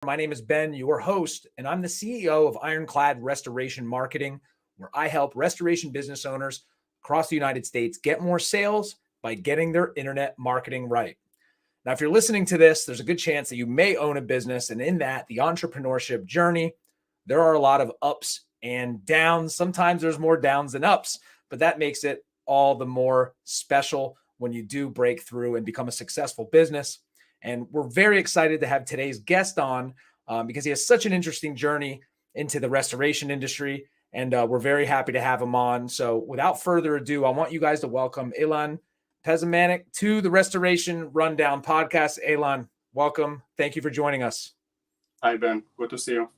My name is Ben, your host, and I'm the CEO of Ironclad Restoration Marketing, where I help restoration business owners across the United States get more sales by getting their internet marketing right. Now, if you're listening to this, there's a good chance that you may own a business, and in that, the entrepreneurship journey, there are a lot of ups and downs. Sometimes there's more downs than ups, but that makes it all the more special when you do break through and become a successful business. And we're very excited to have today's guest on because he has such an interesting journey into the restoration industry. And we're very happy to have him on. So without further ado, I want you guys to welcome Elan Pesamanik to the Restoration Rundown podcast. Elan, welcome. Thank you for joining us. Hi, Ben. Good to see you.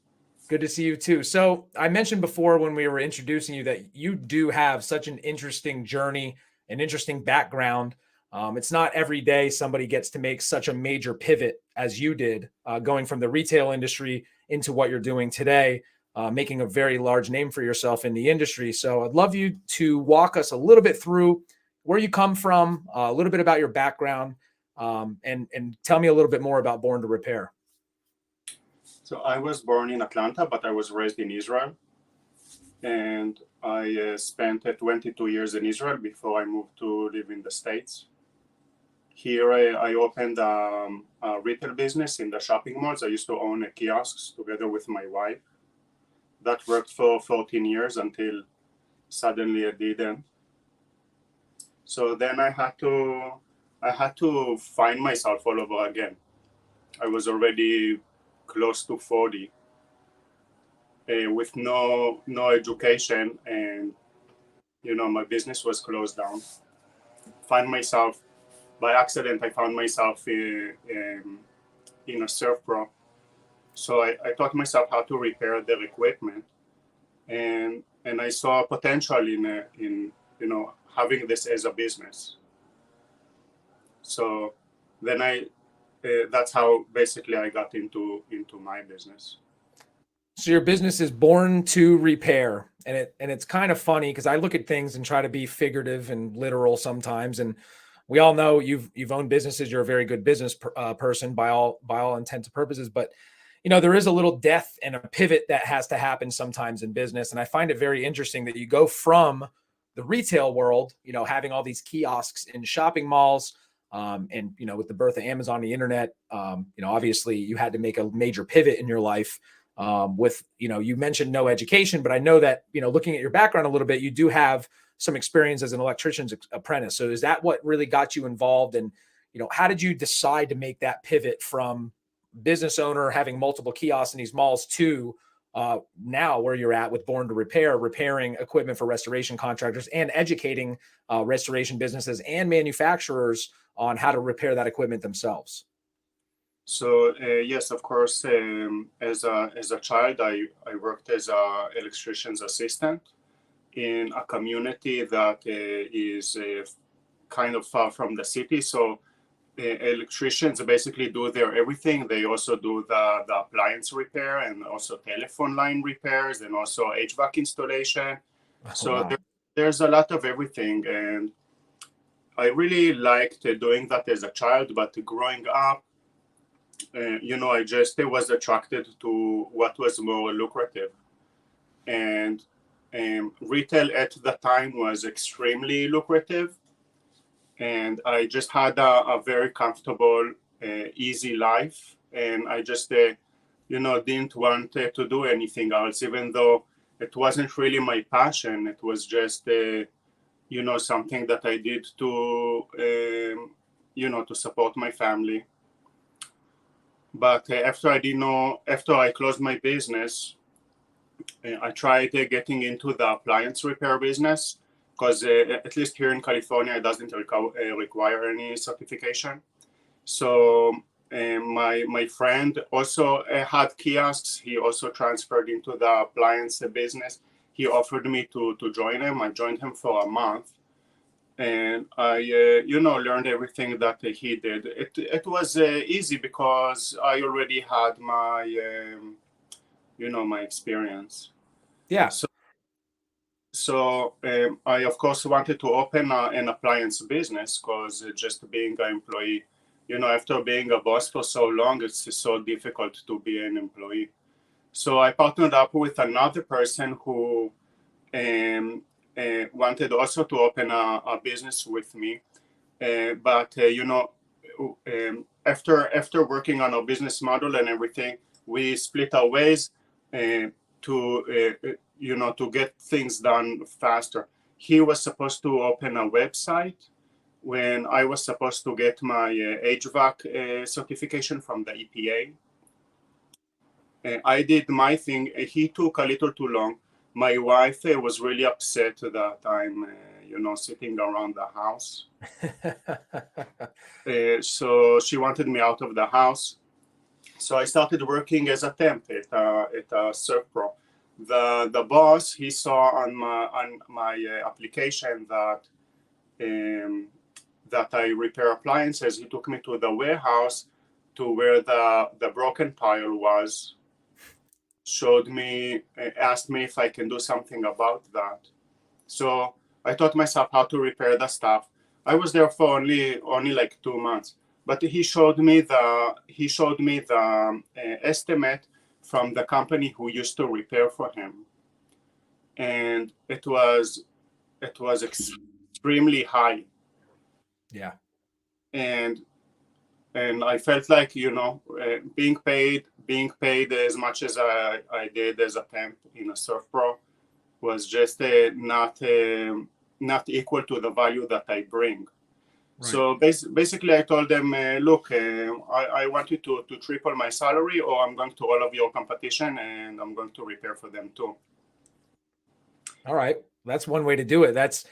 Good to see you too. So I mentioned before when we were introducing you that you do have such an interesting journey, an interesting background. It's not every day somebody gets to make such a major pivot as you did, going from the retail industry into what you're doing today, making a very large name for yourself in the industry. So I'd love you to walk us a little bit through where you come from, a little bit about your background, and tell me a little bit more about Born to Repair. So I was born in Atlanta, but I was raised in Israel. And I spent 22 years in Israel before I moved to live in the States. Here I opened a retail business in the shopping malls. I used to own kiosks together with my wife. That worked for 14 years until suddenly it didn't. So then I had to find myself all over again. I was already close to 40 with no education, and my business was closed down. By accident, I found myself in a surf pro. So I taught myself how to repair their equipment, and I saw potential in having this as a business. So then that's how basically I got into my business. So your business is Born to Repair, and it's kind of funny because I look at things and try to be figurative and literal sometimes. And we all know you've owned businesses. You're a very good business person by all intents and purposes. But there is a little death and a pivot that has to happen sometimes in business. And I find it very interesting that you go from the retail world, having all these kiosks in shopping malls. And with the birth of Amazon, the internet, obviously you had to make a major pivot in your life. With you mentioned no education, but I know that looking at your background a little bit, you do have some experience as an electrician's apprentice. So is that what really got you involved? And how did you decide to make that pivot from business owner having multiple kiosks in these malls to now where you're at with Born to Repair, repairing equipment for restoration contractors and educating restoration businesses and manufacturers on how to repair that equipment themselves? So yes, of course. As a child, I worked as an electrician's assistant in a community that is kind of far from the city. So electricians basically do their everything. They also do the appliance repair and also telephone line repairs and also HVAC installation. So wow. there's a lot of everything, and I really liked doing that as a child. But growing up, I just was attracted to what was more lucrative. And retail at the time was extremely lucrative. And I just had a very comfortable, easy life. And I just, didn't want to do anything else, even though it wasn't really my passion. It was just, something that I did to, to support my family. But after I closed my business, I tried getting into the appliance repair business because at least here in California, it doesn't require any certification. So my friend also had kiosks. He also transferred into the appliance business. He offered me to join him. I joined him for a month. And I, learned everything that he did. It was easy because I already had my, my experience. Yeah. So I, of course, wanted to open an appliance business because just being an employee, after being a boss for so long, it's so difficult to be an employee. So I partnered up with another person who wanted also to open a business with me. But after working on our business model and everything, we split our ways to get things done faster. He was supposed to open a website when I was supposed to get my HVAC certification from the EPA. I did my thing. He took a little too long. My wife was really upset that I'm, sitting around the house. So she wanted me out of the house. So I started working as a temp at ServPro. The boss, he saw on my application that I repair appliances. He took me to the warehouse to where the broken pile was. Showed me, asked me if I can do something about that. So I taught myself how to repair the stuff. I was there for only like 2 months, but he showed me the estimate from the company who used to repair for him, and it was extremely high. Yeah. And I felt like being paid as much as I did as a temp in a ServPro was just not equal to the value that I bring. Right. So basically, I told them, look, I want you to triple my salary, or I'm going to all of your competition, and I'm going to repair for them too. All right, that's one way to do it. That's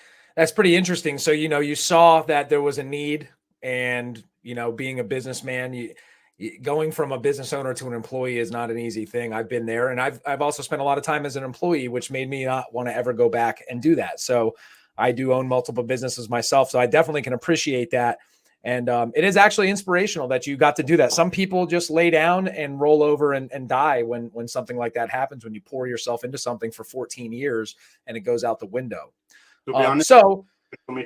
pretty interesting. So you saw that there was a need, and being a businessman, going from a business owner to an employee is not an easy thing. I've been there, and I've also spent a lot of time as an employee, which made me not want to ever go back and do that. So I do own multiple businesses myself, so I definitely can appreciate that. And it is actually inspirational that you got to do that. Some people just lay down and roll over and die when something like that happens, when you pour yourself into something for 14 years and it goes out the window. To be honest, so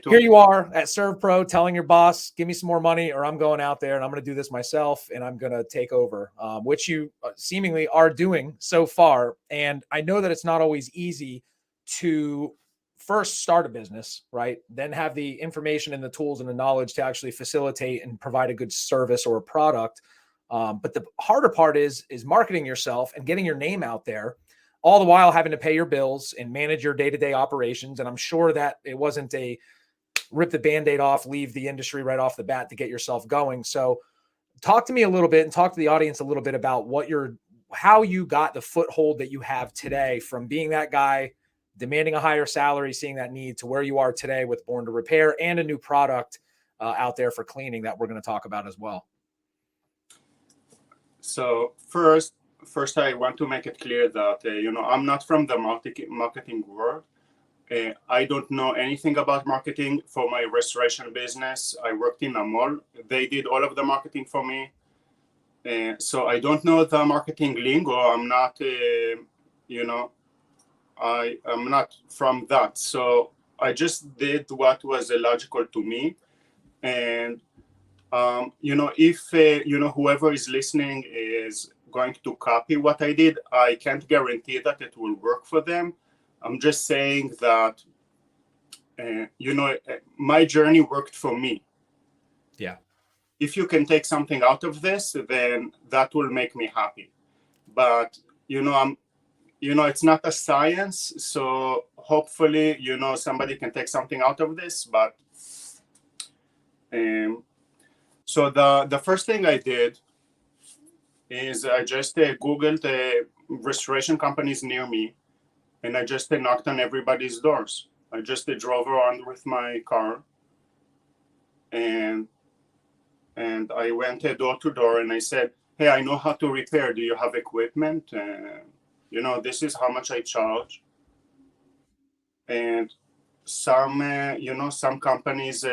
here you are at ServPro telling your boss, give me some more money or I'm going out there and I'm going to do this myself and I'm going to take over, which you seemingly are doing so far. And I know that it's not always easy to first start a business, right? Then have the information and the tools and the knowledge to actually facilitate and provide a good service or a product. But the harder part is marketing yourself and getting your name out there, all the while having to pay your bills and manage your day-to-day operations. And I'm sure that it wasn't a rip the Band-Aid off, leave the industry right off the bat to get yourself going. So talk to me a little bit and talk to the audience a little bit about how you got the foothold that you have today from being that guy demanding a higher salary, seeing that need, to where you are today with Born to Repair and a new product out there for cleaning that we're going to talk about as well. So first, I want to make it clear that I'm not from the marketing world. I don't know anything about marketing. For my restoration business, I worked in a mall. They did all of the marketing for me. So I don't know the marketing lingo. I'm not, I am not from that. So I just did what was logical to me. And, if, whoever is listening is going to copy what I did, I can't guarantee that it will work for them. I'm just saying that, my journey worked for me. Yeah. If you can take something out of this, then that will make me happy. But, it's not a science. So hopefully, somebody can take something out of this. But so the first thing I did is I just Googled restoration companies near me. And I just knocked on everybody's doors. I just drove around with my car, and I went door to door, and I said, "Hey, I know how to repair. Do you have equipment? This is how much I charge." And some companies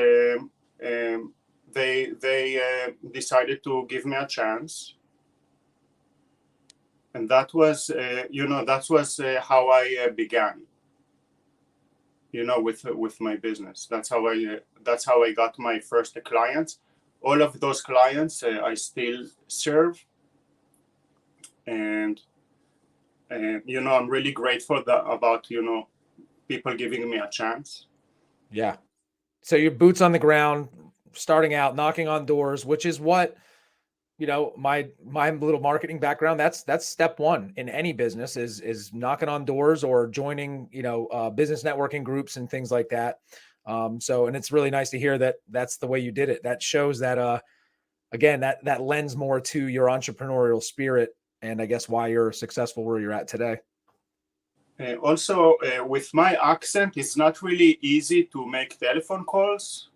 they decided to give me a chance. And that was, how I began, with my business. That's how I got my first clients. all of those clients I still serve, and I'm really grateful about people giving me a chance. Yeah. So your boots on the ground, starting out, knocking on doors, which is what, my little marketing background, that's step one in any business is knocking on doors or joining, business networking groups and things like that. And it's really nice to hear that that's the way you did it. That shows that, again, that lends more to your entrepreneurial spirit, and I guess why you're successful where you're at today. Also, with my accent, it's not really easy to make telephone calls.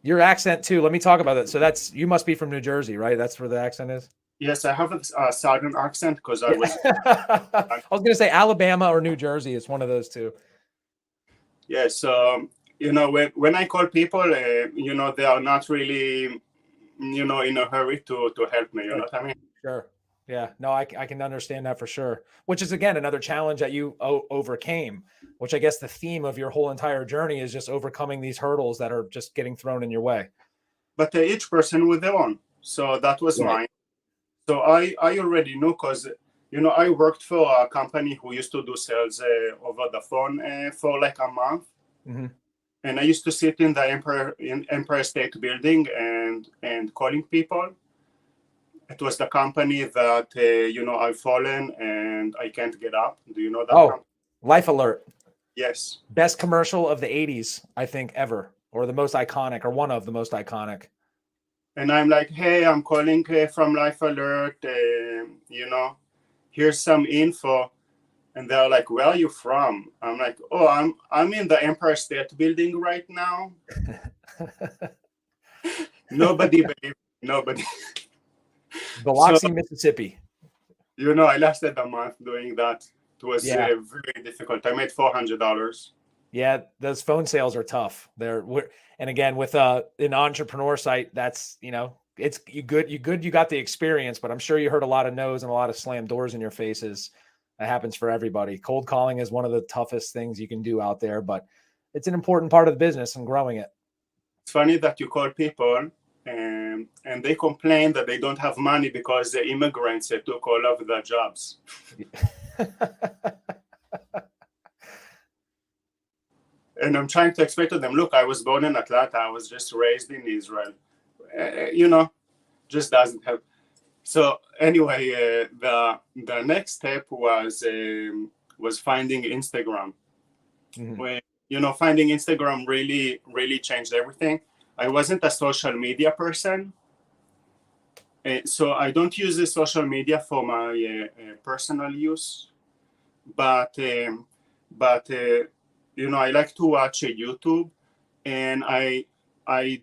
Your accent too. Let me talk about that. So you must be from New Jersey, right? That's where the accent is. Yes, I have a southern accent because I Yeah. was. I was going to say Alabama or New Jersey. It's one of those two. Yes, when I call people, they are not really, in a hurry to help me. You know what I mean? Sure. Yeah. No, I can understand that for sure. Which is again another challenge that you overcame. Which I guess the theme of your whole entire journey is just overcoming these hurdles that are just getting thrown in your way. But each person with their own. So that was Right. mine. So I already know because I worked for a company who used to do sales over the phone for like a month. Mm-hmm. And I used to sit in the Empire State Building and calling people. It was the company that I've fallen and I can't get up. Do you know that company? Life Alert. Yes. Best commercial of the 80s, I think, ever, or the most iconic, or one of the most iconic. And I'm like, hey, I'm calling from Life Alert. Here's some info. And they're like, where are you from? I'm like, oh, I'm in the Empire State Building right now. Nobody believed. Nobody. Biloxi, Mississippi. I lasted a month doing that. It was Yeah. very difficult. I made $400. Yeah, those phone sales are tough. And again, with an entrepreneur site, that's it's you got the experience, but I'm sure you heard a lot of no's and a lot of slam doors in your faces. That happens for everybody. Cold calling is one of the toughest things you can do out there, but it's an important part of the business and growing it. It's funny that you call people and they complain that they don't have money because the immigrants took all of the jobs. And I'm trying to explain to them, look, I was born in Atlanta. I was just raised in Israel. Just doesn't help. So anyway, the next step was finding Instagram. Mhm. When, finding Instagram really, really changed everything. I wasn't a social media person. So I don't use the social media for my personal use. But I like to watch YouTube, and I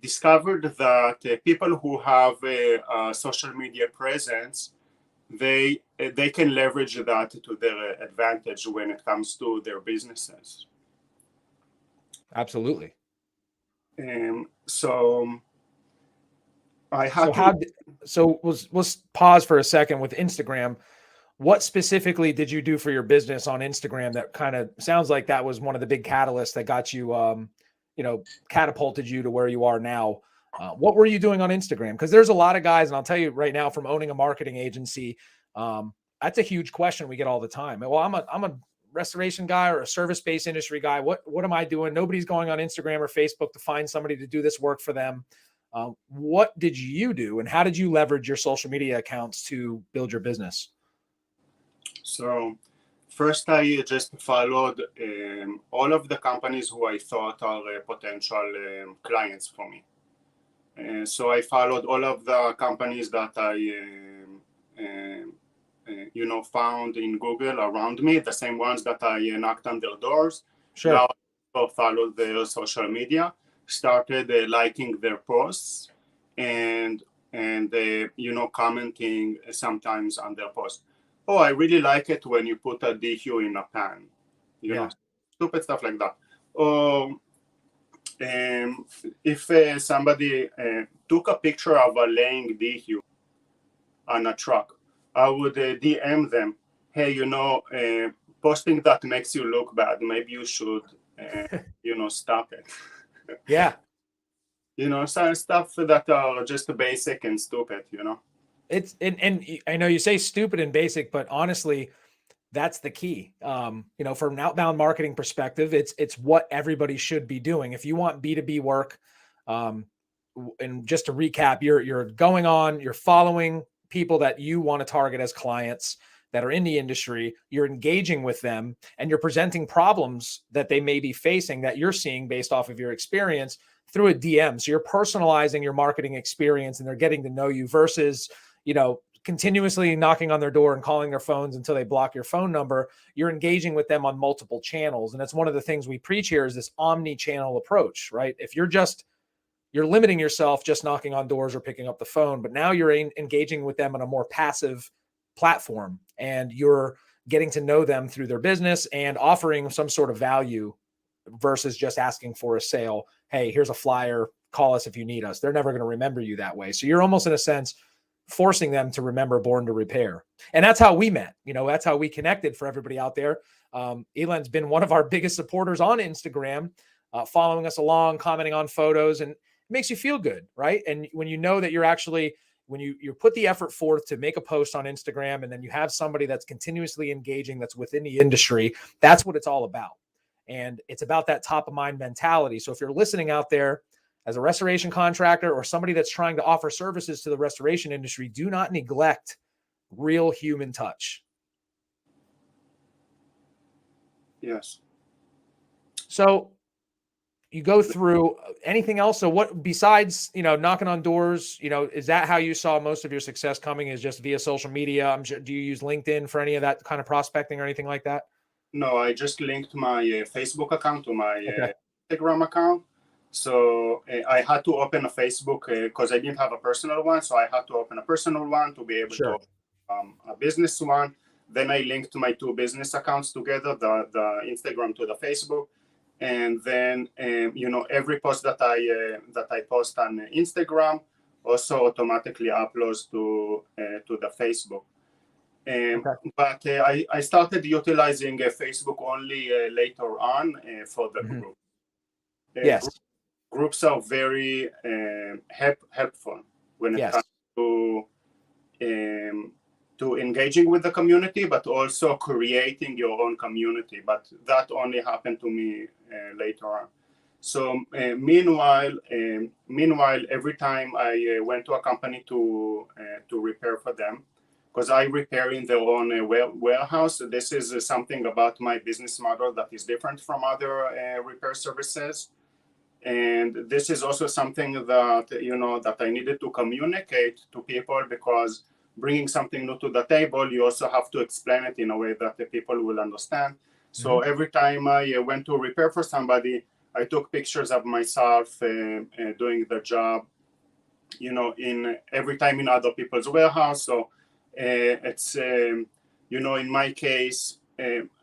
discovered that people who have a social media presence, they can leverage that to their advantage when it comes to their businesses. Absolutely. So I had let's pause for a second with Instagram. What specifically did you do for your business on Instagram that kind of sounds like that was one of the big catalysts that got you, catapulted you to where you are now? What were you doing on Instagram? Because there's a lot of guys, and I'll tell you right now, from owning a marketing agency, that's a huge question we get all the time. Well, I'm a restoration guy or a service-based industry guy. What am I doing? Nobody's going on Instagram or Facebook to find somebody to do this work for them. What did you do, and how did you leverage your social media accounts to build your business? So first, I just followed all of the companies who I thought are potential clients for me. So I followed all of the companies that I found in Google around me, the same ones that I knocked on their doors. Sure. Now I followed their social media, started liking their posts, and commenting sometimes on their posts. Oh, I really like it when you put a DQ in a pan. Stupid stuff like that. Or if somebody took a picture of a laying DQ on a truck, I would DM them, hey, posting that makes you look bad. Maybe you should, stop it. Yeah. some stuff that are just basic and stupid, It's and I know you say stupid and basic, but honestly, that's the key. From an outbound marketing perspective, it's what everybody should be doing. If you want B2B work, um, and just to recap, you're following people that you want to target as clients that are in the industry. You're engaging with them, and you're presenting problems that they may be facing that you're seeing based off of your experience through a DM. So you're personalizing your marketing experience, and they're getting to know you versus continuously knocking on their door and calling their phones until they block your phone number. You're engaging with them on multiple channels. And that's one of the things we preach here is this omni-channel approach, right? If you're limiting yourself just knocking on doors or picking up the phone, but now you're engaging with them on a more passive platform, and you're getting to know them through their business and offering some sort of value versus just asking for a sale. Hey, here's a flyer, call us if you need us. They're never going to remember you that way. So you're almost, in a sense, forcing them to remember Born to Repair. And that's how we met. That's how we connected. For everybody out there, Elan's been one of our biggest supporters on Instagram, following us along, commenting on photos, and it makes you feel good, right? And when you know that you're actually, when you put the effort forth to make a post on Instagram, and then you have somebody that's continuously engaging, that's within the industry, that's what it's all about. And it's about that top of mind mentality. So if you're listening out there as a restoration contractor or somebody that's trying to offer services to the restoration industry, do not neglect real human touch. Yes. So you go through anything else? So what, besides, knocking on doors, is that how you saw most of your success coming, is just via social media? I'm sure, do you use LinkedIn for any of that kind of prospecting or anything like that? No, I just linked my Facebook account to my Okay. Instagram account. So I had to open a Facebook because I didn't have a personal one. So I had to open a personal one to be able to Sure. open a business one. Then I linked my two business accounts together, the Instagram to the Facebook. And then, every post that I post on Instagram also automatically uploads to the Facebook. Okay. But I started utilizing Facebook only later on for the Mm-hmm. group. Yes. Groups are very helpful when it Yes. comes to engaging with the community, but also creating your own community. But that only happened to me later on. So meanwhile, every time I went to a company to repair for them, because I repair in their own warehouse. This is something about my business model that is different from other repair services. And this is also something that, that I needed to communicate to people, because bringing something new to the table, you also have to explain it in a way that the people will understand. So every time I went to repair for somebody, I took pictures of myself doing the job, in every time in other people's warehouse. So it's, in my case,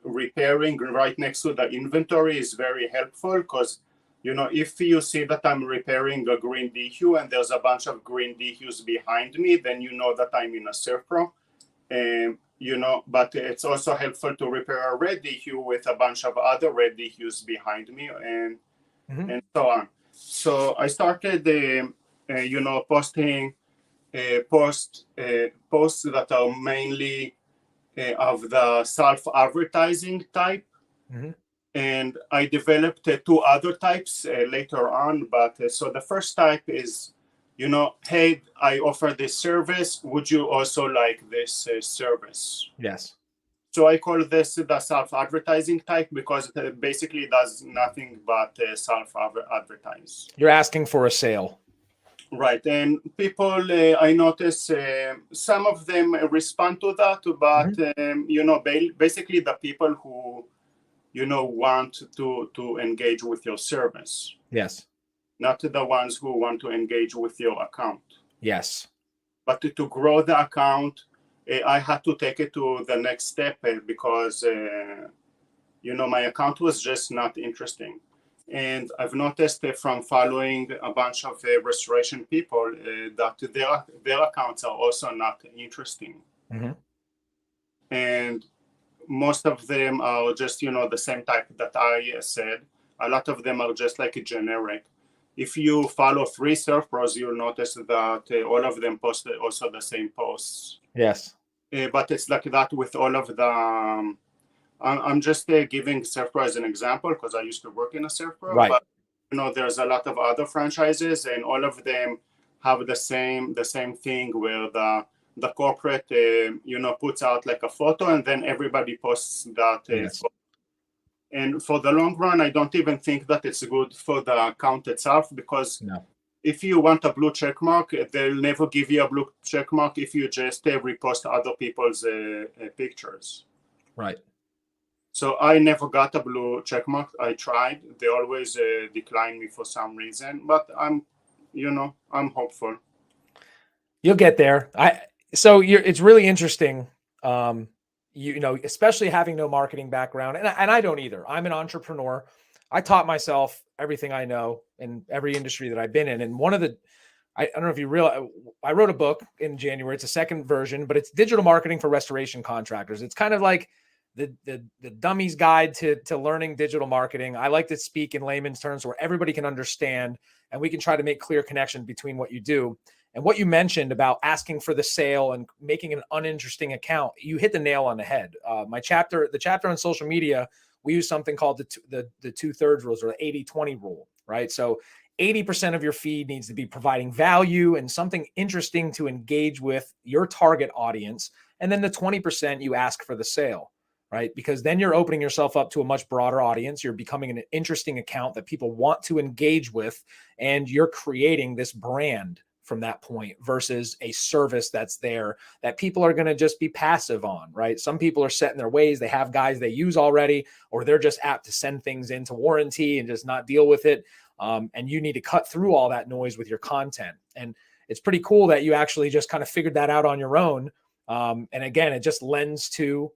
repairing right next to the inventory is very helpful, because, if you see that I'm repairing a green DQ and there's a bunch of green DQs behind me, then you know that I'm in a Serpro. But it's also helpful to repair a red DQ with a bunch of other red DQs behind me, and so on. So I started, posting posts that are mainly of the self-advertising type. And I developed two other types later on. But so the first type is, hey, I offer this service. Would you also like this service? Yes. So I call this the self-advertising type, because it basically does nothing but self-advertise. You're asking for a sale. Right. And people, I notice some of them respond to that, but, basically the people who, want to engage with your service. Yes. Not the ones who want to engage with your account. Yes. But to grow the account, I had to take it to the next step because, my account was just not interesting. And I've noticed from following a bunch of restoration people that their accounts are also not interesting. And most of them are just, the same type that I said. A lot of them are just like a generic. if you follow 3 surf pros, you'll notice that all of them post also the same posts. Yes. But it's like that with all of the. I'm just giving surf pro as an example because I used to work in a surf pro. Right. But there's a lot of other franchises, and all of them have the same thing where the corporate puts out like a photo, and then everybody posts that photo. And for the long run, I don't even think that it's good for the account itself, because if you want a blue check mark, they'll never give you a blue check mark if you just repost other people's pictures. Right. So I never got a blue check mark. I tried. They always decline me for some reason, but I'm hopeful. You'll get there. It's really interesting. Especially having no marketing background, and I don't either. I'm an entrepreneur. I taught myself everything I know in every industry that I've been in. And I don't know if you realize, I wrote a book in January. It's a second version, but it's digital marketing for restoration contractors. It's kind of like the dummy's guide to learning digital marketing. I like to speak in layman's terms where everybody can understand, and we can try to make clear connection between what you do. And what you mentioned about asking for the sale and making an uninteresting account, you hit the nail on the head. The chapter on social media, we use something called the 2/3 rules, or the 80-20 rule, right? So 80% of your feed needs to be providing value and something interesting to engage with your target audience. And then the 20% you ask for the sale, right? Because then you're opening yourself up to a much broader audience. You're becoming an interesting account that people want to engage with, and you're creating this brand from that point versus a service that's there that people are going to just be passive on, right? Some people are set in their ways. They have guys they use already, or they're just apt to send things into warranty and just not deal with it. And you need to cut through all that noise with your content. And it's pretty cool that you actually just kind of figured that out on your own. And again, it just lends to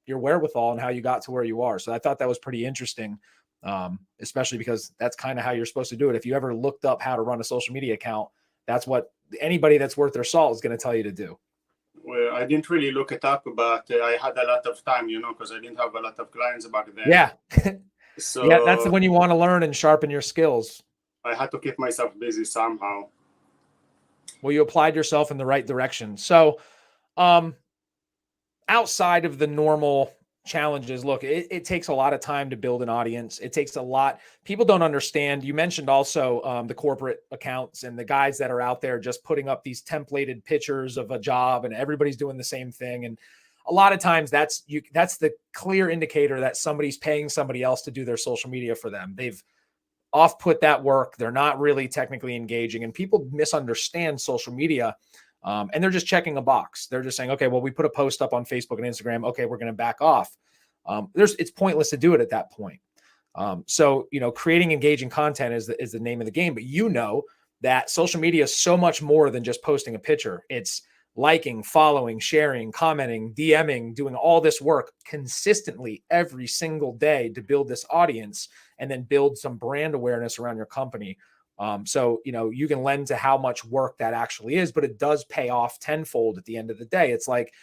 your wherewithal and how you got to where you are. So I thought that was pretty interesting, especially because that's kind of how you're supposed to do it. If you ever looked up how to run a social media account, that's what anybody that's worth their salt is going to tell you to do. Well, I didn't really look it up, but I had a lot of time, because I didn't have a lot of clients back then. Yeah. So yeah, that's when you want to learn and sharpen your skills. I had to keep myself busy somehow. Well, you applied yourself in the right direction. So outside of the normal challenges, look, it takes a lot of time to build an audience. It takes a lot. People don't understand. You mentioned also the corporate accounts and the guys that are out there just putting up these templated pictures of a job, and everybody's doing the same thing. And a lot of times that's the clear indicator that somebody's paying somebody else to do their social media for them. They've off-put that work. They're not really technically engaging, and people misunderstand social media. And they're just checking a box. They're just saying, okay, well, we put a post up on Facebook and Instagram. Okay, we're going to back off. It's pointless to do it at that point. So, creating engaging content is the name of the game. But that social media is so much more than just posting a picture. It's liking, following, sharing, commenting, DMing, doing all this work consistently every single day to build this audience and then build some brand awareness around your company. So, you can lend to how much work that actually is, but it does pay off tenfold at the end of the day. It's like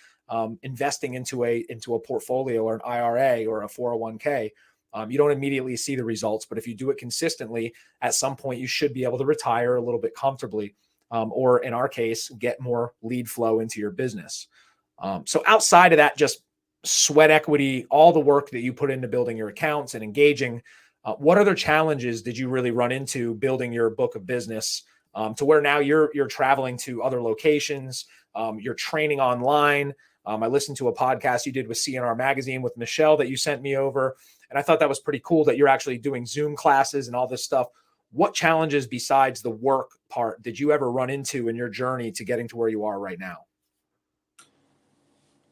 investing into a portfolio or an IRA or a 401k. You don't immediately see the results, but if you do it consistently, at some point you should be able to retire a little bit comfortably, or in our case, get more lead flow into your business. So outside of that, just sweat equity, all the work that you put into building your accounts and engaging, what other challenges did you really run into building your book of business to where now you're traveling to other locations, you're training online? I listened to a podcast you did with CNR Magazine with Michelle that you sent me over, and I thought that was pretty cool that you're actually doing Zoom classes and all this stuff. What challenges besides the work part did you ever run into in your journey to getting to where you are right now?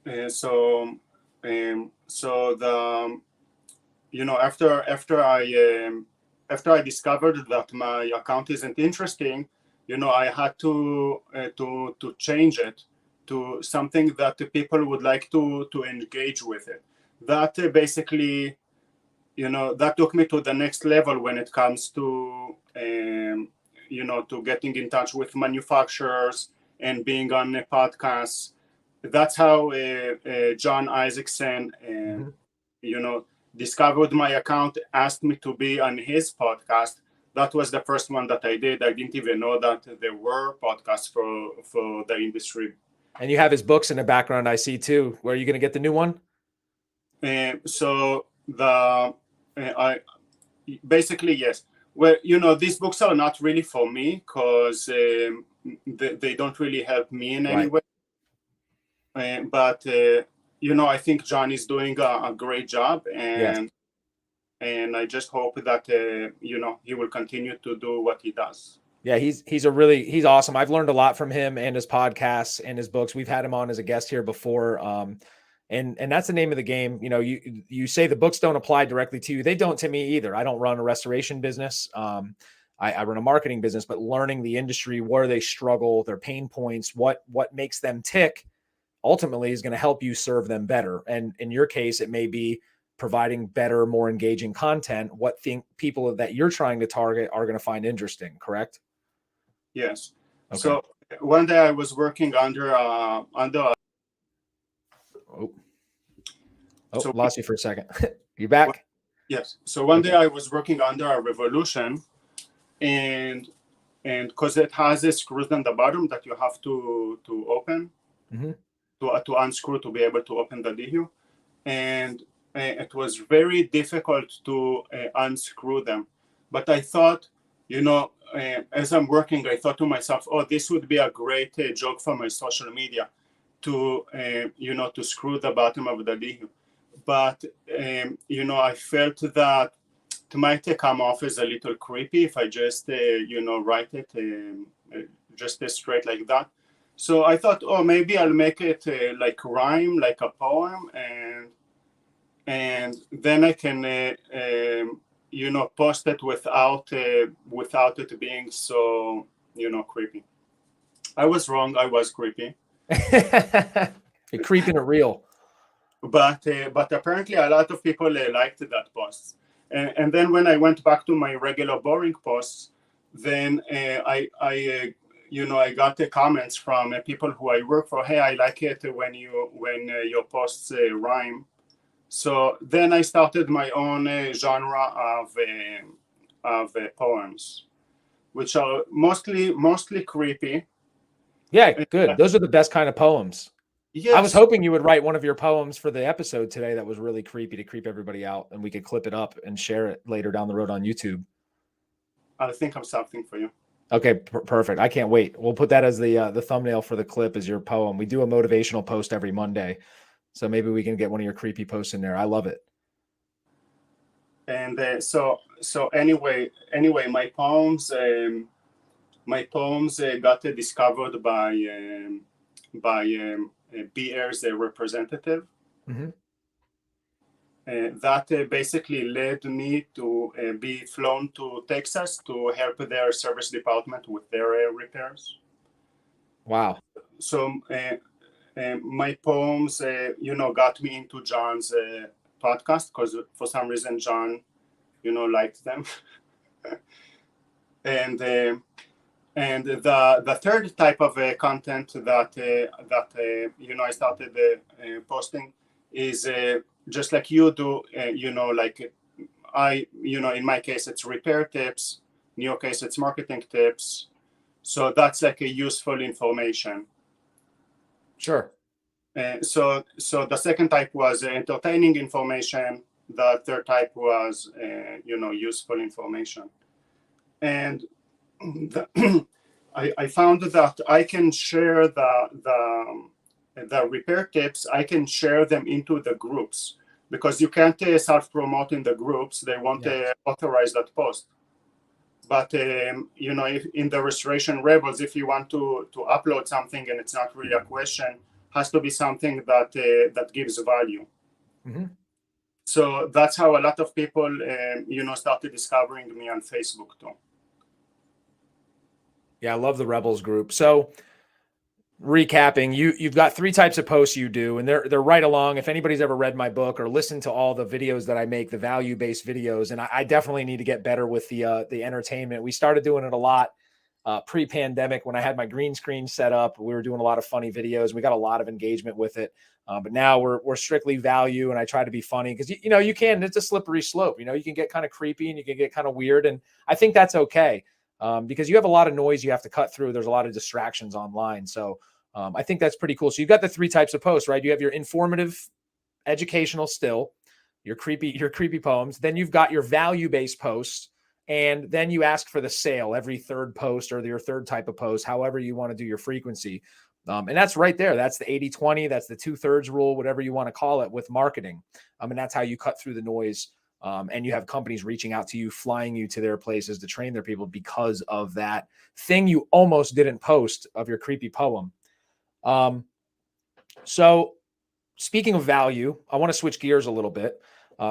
After I discovered that my account isn't interesting, I had to change it to something that the people would like to engage with it. That basically, that took me to the next level when it comes to to getting in touch with manufacturers and being on a podcast. That's how John Isaacson discovered my account, asked me to be on his podcast. that was the first one that I did. I didn't even know that there were podcasts for the industry. And you have his books in the background, I see too. Where are you going to get the new one? So I basically, yes. Well, these books are not really for me because they don't really help me in any way. But I think John is doing a great job, and I just hope that he will continue to do what he does. Yeah, he's awesome. I've learned a lot from him and his podcasts and his books. We've had him on as a guest here before. And that's the name of the game. You say the books don't apply directly to you. They don't to me either. I don't run a restoration business. I run a marketing business, but learning the industry, where they struggle, their pain points, what makes them tick, ultimately is going to help you serve them better. And in your case, it may be providing better, more engaging content. What people that you're trying to target are going to find interesting, correct? Yes. Okay. So one day I was working under. Lost you for a second. You back? Yes. So one day I was working under a Revolution, and because it has a screws on the bottom that you have to open, to unscrew to be able to open the DHU, and it was very difficult to unscrew them. But I thought, as I'm working, I thought to myself, oh, this would be a great joke for my social media to screw the bottom of the DHU. But, I felt that it might come off as a little creepy if I just, write it just straight like that. So I thought, oh, maybe I'll make it like rhyme, like a poem, and then I can, post it without it being so, creepy. I was wrong. I was creepy. You're creeping it real. But apparently a lot of people liked that post. And then when I went back to my regular boring posts, then I got the comments from people who I work for. Hey, I like it when your posts rhyme. So then I started my own genre of poems, which are mostly creepy. Yeah, good. Those are the best kind of poems. Yes. I was hoping you would write one of your poems for the episode today that was really creepy to creep everybody out, and we could clip it up and share it later down the road on YouTube. I'll think of something for you. Okay, perfect. I can't wait. We'll put that as the thumbnail for the clip as your poem. We do a motivational post every Monday, so maybe we can get one of your creepy posts in there. I love it. And so anyway, my poems got discovered by BR's representative. That basically led me to be flown to Texas to help their service department with their repairs. Wow. So my poems, got me into John's podcast because for some reason John, liked them. And the third type of content that I started posting is just like you do. Like in my case it's repair tips. In your case it's marketing tips. So that's like a useful information. Sure. So the second type was entertaining information. The third type was useful information. And I found that I can share the repair tips. I can share them into the groups because you can't self-promote in the groups. They won't authorize that post. But if in the Restoration Rebels, if you want to upload something and it's not really a question, has to be something that gives value. So that's how a lot of people started discovering me on Facebook too. Yeah, I love the Rebels group. So recapping, you've got three types of posts you do, and they're right along. If anybody's ever read my book or listened to all the videos that I make, the value-based videos, and I definitely need to get better with the entertainment. We started doing it a lot pre-pandemic when I had my green screen set up. We were doing a lot of funny videos. We got a lot of engagement with it. But now we're strictly value, and I try to be funny because you can. It's a slippery slope. You can get kind of creepy and you can get kind of weird, and I think that's okay because you have a lot of noise you have to cut through. There's a lot of distractions online, so I think that's pretty cool. So you've got the 3 types of posts, right? You have your informative, educational, still your creepy poems. Then you've got your value-based posts, and then you ask for the sale every 3rd post or your 3rd type of post, however you want to do your frequency. And that's right there. That's the 80-20. That's the 2/3 rule, whatever you want to call it with marketing. And that's how you cut through the noise. And you have companies reaching out to you, flying you to their places to train their people because of that thing you almost didn't post of your creepy poem. So speaking of value, I want to switch gears a little bit.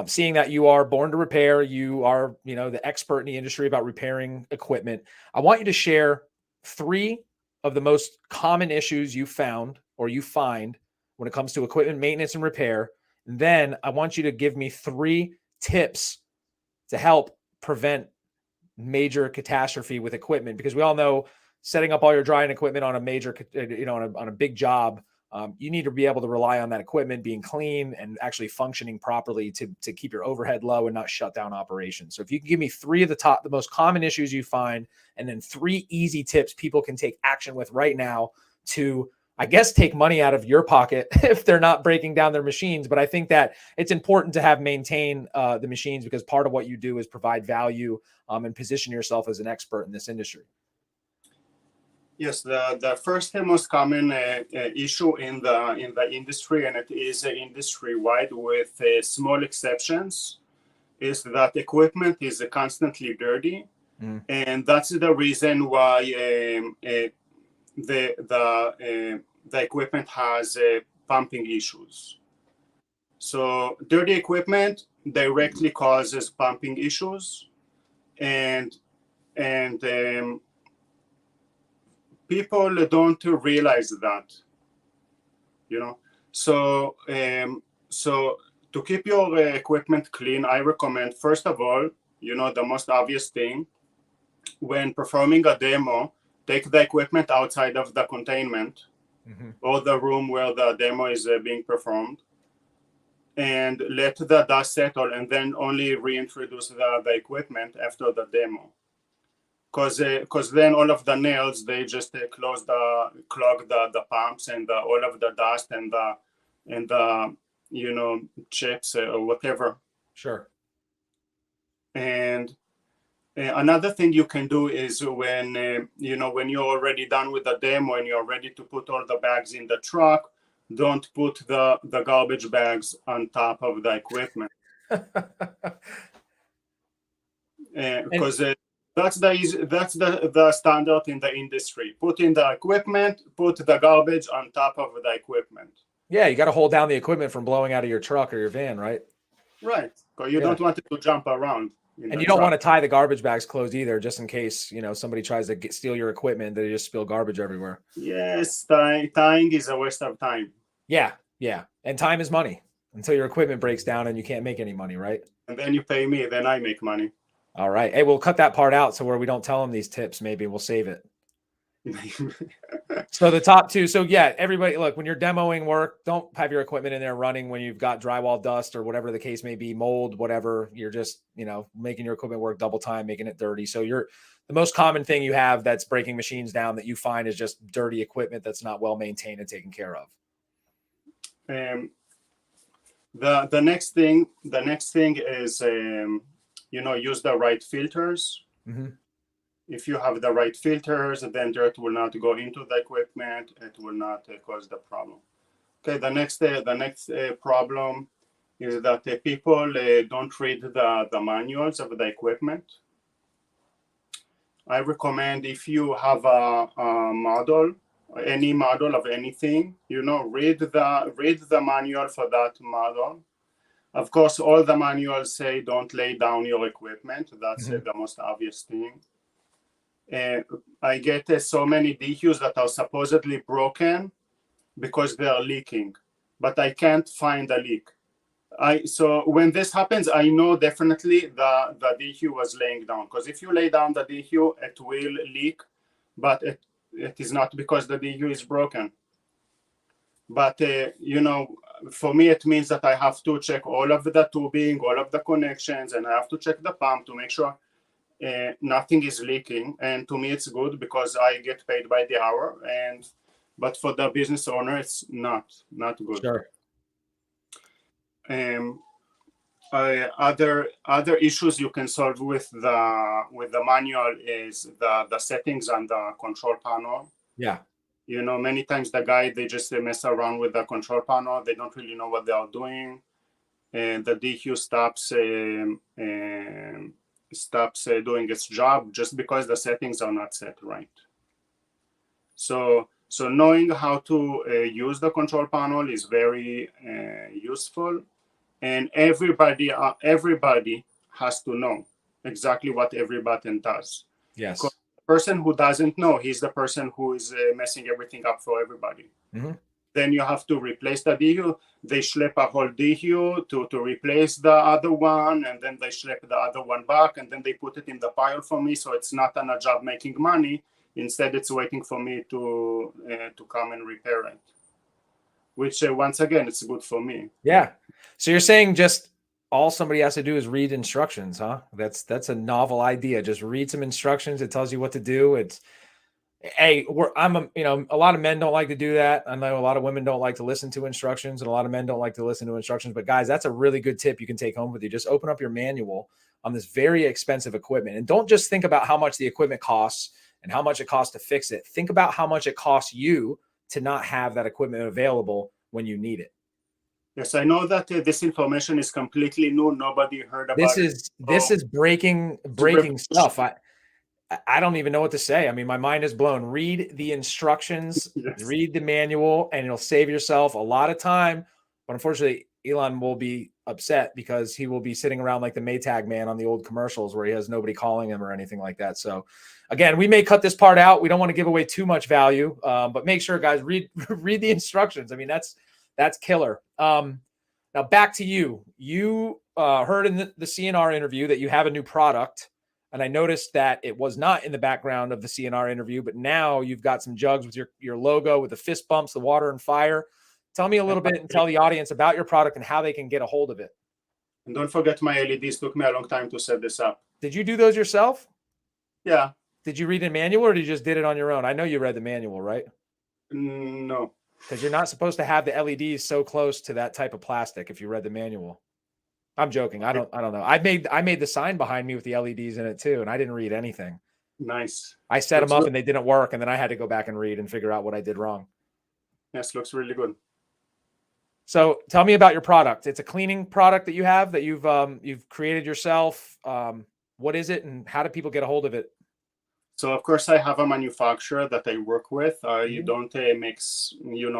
Seeing that you are born to repair, you are, the expert in the industry about repairing equipment. I want you to share 3 of the most common issues you found or you find when it comes to equipment maintenance and repair. And then I want you to give me 3 tips to help prevent major catastrophe with equipment, because we all know setting up all your drying equipment on a major, on a big job, you need to be able to rely on that equipment being clean and actually functioning properly to keep your overhead low and not shut down operations. So if you can give me 3 of the most common issues you find, and then 3 easy tips people can take action with right now to, I guess, take money out of your pocket if they're not breaking down their machines. But I think that it's important to maintain the machines, because part of what you do is provide value and position yourself as an expert in this industry. Yes, the first and most common issue in the industry, and it is industry-wide with small exceptions, is that equipment is constantly dirty, and that's the reason why the equipment has pumping issues. So dirty equipment directly causes pumping issues, and people don't realize that, So to keep your equipment clean, I recommend, first of all, the most obvious thing, when performing a demo, take the equipment outside of the containment or the room where the demo is being performed, and let the dust settle, and then only reintroduce the equipment after the demo. Because then all of the nails, they just clog the pumps and all of the dust and the chips or whatever. Sure. And another thing you can do is when you're already done with the demo and you're ready to put all the bags in the truck, don't put the garbage bags on top of the equipment. Because that's the standard in the industry. Put in the equipment, put the garbage on top of the equipment. Yeah, you got to hold down the equipment from blowing out of your truck or your van, right? Right. Because you don't want it to jump around. And you don't want to tie the garbage bags closed either, just in case, somebody tries to steal your equipment, they just spill garbage everywhere. Yes, tying is a waste of time. Yeah. And time is money until your equipment breaks down and you can't make any money, right? And then you pay me, then I make money. All right. Hey, we'll cut that part out so where we don't tell them these tips, maybe we'll save it. So the top 2. So yeah, everybody, look, when you're demoing work, don't have your equipment in there running when you've got drywall dust or whatever the case may be, mold, whatever. You're just, making your equipment work double time, making it dirty. So the most common thing you have that's breaking machines down that you find is just dirty equipment that's not well maintained and taken care of. The next thing is use the right filters. If you have the right filters, then dirt will not go into the equipment. It will not cause the problem. Okay, the next problem is that people don't read the manuals of the equipment. I recommend, if you have a model, any model of anything, read the manual for that model. Of course, all the manuals say don't lay down your equipment. That's the most obvious thing. I get so many DQs that are supposedly broken because they are leaking, but I can't find a leak. So when this happens, I know definitely the DQ was laying down, because if you lay down the DQ, it will leak but it is not because the DU is broken. But for me, it means that I have to check all of the tubing, all of the connections, and I have to check the pump to make sure nothing is leaking. And to me, it's good because I get paid by the hour. But for the business owner, it's not good. Sure. Other issues you can solve with the manual is the settings on the control panel. Yeah. Many times they just mess around with the control panel. They don't really know what they are doing, and the DQ stops doing its job just because the settings are not set right. So knowing how to use the control panel is very useful, and everybody has to know exactly what every button does. Yes. Because the person who doesn't know, he's the person who is messing everything up for everybody. Mm-hmm. Then you have to replace the DU. They schlep a whole DU to replace the other one, and then they schlep the other one back, and then they put it in the pile for me. So it's not on a job making money. Instead, it's waiting for me to come and repair it. Which once again, it's good for me. Yeah. So you're saying just all somebody has to do is read instructions, huh? That's a novel idea. Just read some instructions. It tells you what to do. A lot of men don't like to do that. I know a lot of women don't like to listen to instructions, and a lot of men don't like to listen to instructions. But guys, that's a really good tip you can take home with you. Just open up your manual on this very expensive equipment, and don't just think about how much the equipment costs and how much it costs to fix it. Think about how much it costs you to not have that equipment available when you need it. Yes, I know that this information is completely new. Nobody heard about it. This is breaking stuff. I don't even know what to say. I mean, my mind is blown. Read the instructions, yes. Read the manual, and it'll save yourself a lot of time. But unfortunately, Elan will be upset because he will be sitting around like the Maytag man on the old commercials where he has nobody calling him or anything like that. So again, we may cut this part out. We don't want to give away too much value, but make sure, guys, read the instructions. I mean, that's killer. Now back to you. You heard in the CNR interview that you have a new product. And I noticed that it was not in the background of the CNR interview, but now you've got some jugs with your logo, with the fist bumps, the water and fire. Tell me a little bit and tell the audience about your product and how they can get a hold of it. And don't forget my LEDs. Took me a long time to set this up. Did you do those yourself? Yeah. Did you read the manual or did you just did it on your own? I know you read the manual, right? No. Because you're not supposed to have the LEDs so close to that type of plastic if you read the manual. I'm joking. I don't know. I made the sign behind me with the LEDs in it too, and I didn't read anything. Nice. I set them up and they didn't work, and then I had to go back and read and figure out what I did wrong. Yes, looks really good. So tell me about your product. It's a cleaning product that you have that you've created yourself. What is it, and how do people get a hold of it? So of course I have a manufacturer that I work with. I don't mix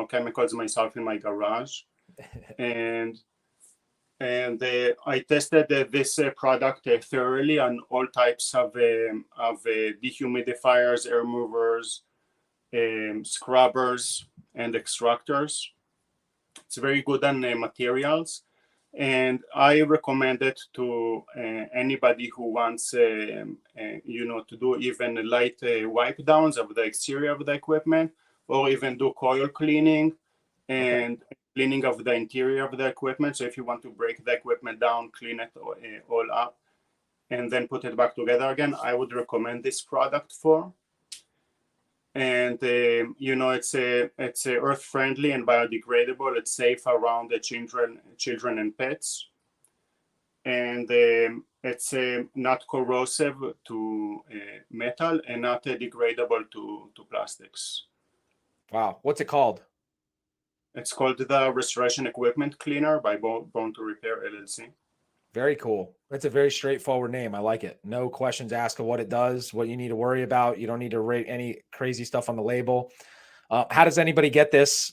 chemicals myself in my garage, and I tested this product thoroughly on all types of dehumidifiers, air movers, scrubbers, and extractors. It's very good on materials, and I recommend it to anybody who wants, to do even light wipe downs of the exterior of the equipment, or even do coil cleaning and cleaning of the interior of the equipment. So if you want to break the equipment down, clean it all up, and then put it back together again, I would recommend this product for. And it's earth friendly and biodegradable. It's safe around the children and pets, and it's not corrosive to metal and not degradable to plastics. Wow, what's it called? It's called the Restoration Equipment Cleaner by Bone to Repair LLC. Very cool. That's a very straightforward name. I like it. No questions asked of what it does, what you need to worry about. You don't need to rate any crazy stuff on the label. How does anybody get this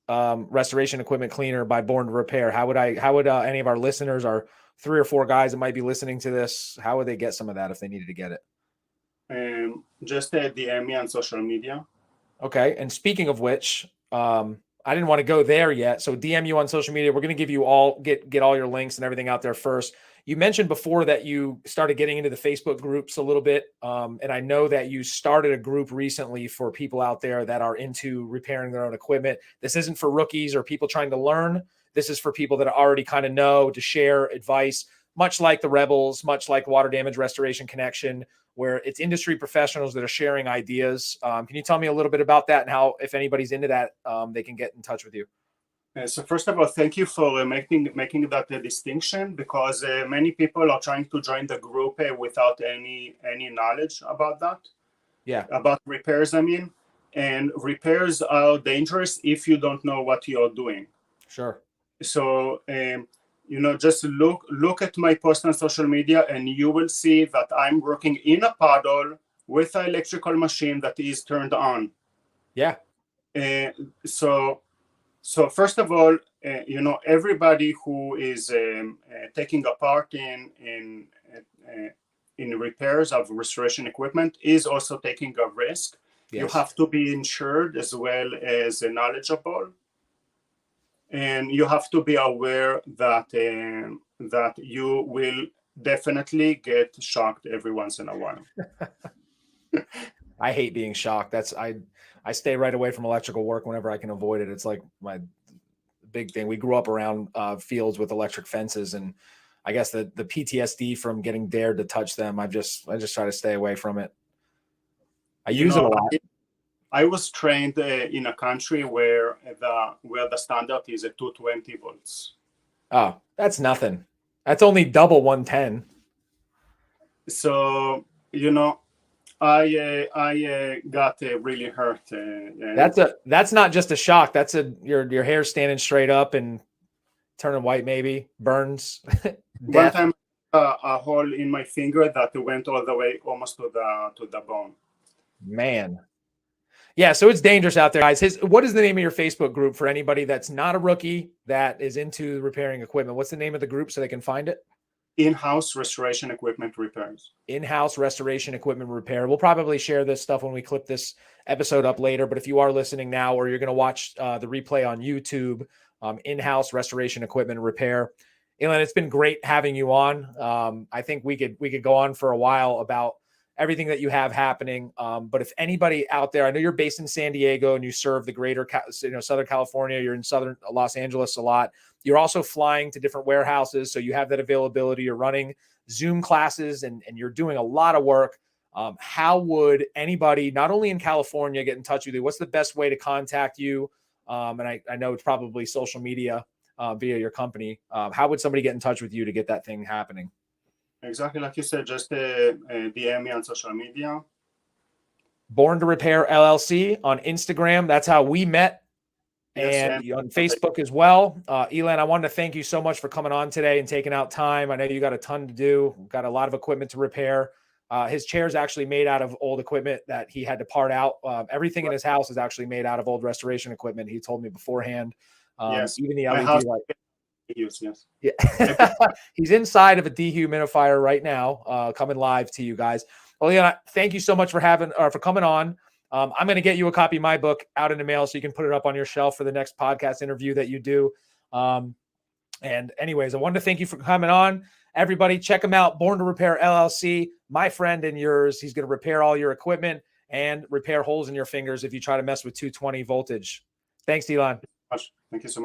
Restoration Equipment Cleaner by Born to Repair? How would any of our listeners, our 3 or 4 guys that might be listening to this, how would they get some of that if they needed to get it? Just DM me on social media. Okay. And speaking of which, I didn't want to go there yet. So DM you on social media. We're going to give you get all your links and everything out there first. You mentioned before that you started getting into the Facebook groups a little bit. And I know that you started a group recently for people out there that are into repairing their own equipment. This isn't for rookies or people trying to learn. This is for people that already kind of know, to share advice, much like the Rebels, much like Water Damage Restoration Connection, where it's industry professionals that are sharing ideas. Can you tell me a little bit about that and how, if anybody's into that, they can get in touch with you? So first of all, thank you for making that distinction, because many people are trying to join the group without any knowledge about that. Yeah. About repairs, I mean. And repairs are dangerous if you don't know what you're doing. Sure. So just look at my post on social media, and you will see that I'm working in a puddle with an electrical machine that is turned on. Yeah. So first of all, everybody who is taking a part in repairs of restoration equipment is also taking a risk. Yes. You have to be insured as well as knowledgeable, and you have to be aware that that you will definitely get shocked every once in a while. I hate being shocked. I stay right away from electrical work whenever I can avoid it. It's like my big thing. We grew up around fields with electric fences, and I guess the PTSD from getting dared to touch them, I just try to stay away from it. I use it a lot. I was trained in a country where the standard is at 220 volts. Oh, that's nothing. That's only double 110. So I got really hurt. That's not just a shock. That's your hair standing straight up and turning white, maybe burns. One time, a hole in my finger that went all the way almost to the bone. Man, yeah. So it's dangerous out there, guys. What is the name of your Facebook group for anybody that's not a rookie that is into repairing equipment? What's the name of the group so they can find it? In-house restoration equipment repairs. In-house restoration equipment repair. We'll probably share this stuff when we clip this episode up later, but if you are listening now or you're going to watch the replay on YouTube, in-house restoration equipment repair. Elan, it's been great having you on. I think we could go on for a while about everything that you have happening. But if anybody out there, I know you're based in San Diego and you serve the greater Southern California, you're in Southern Los Angeles a lot. You're also flying to different warehouses, so you have that availability. You're running Zoom classes and you're doing a lot of work. How would anybody, not only in California, get in touch with you? What's the best way to contact you? And I know it's probably social media via your company. How would somebody get in touch with you to get that thing happening? Exactly like you said, just DM me on social media. Born to Repair LLC on Instagram. That's how we met. And on Facebook as well. Elan, I wanted to thank you so much for coming on today and taking out time. I know you got a ton to do. We've got a lot of equipment to repair. His chair is actually made out of old equipment that he had to part out. Everything in his house is actually made out of old restoration equipment. He told me beforehand. Yes. Even the LED light. Yes. Yeah. He's inside of a dehumidifier right now, coming live to you guys. Well, Elan, thank you so much for coming on. I'm going to get you a copy of my book out in the mail so you can put it up on your shelf for the next podcast interview that you do. And anyways, I wanted to thank you for coming on. Everybody, check him out. Born to Repair LLC, my friend and yours. He's going to repair all your equipment and repair holes in your fingers if you try to mess with 220 voltage. Thanks, Elan. Thank you so much.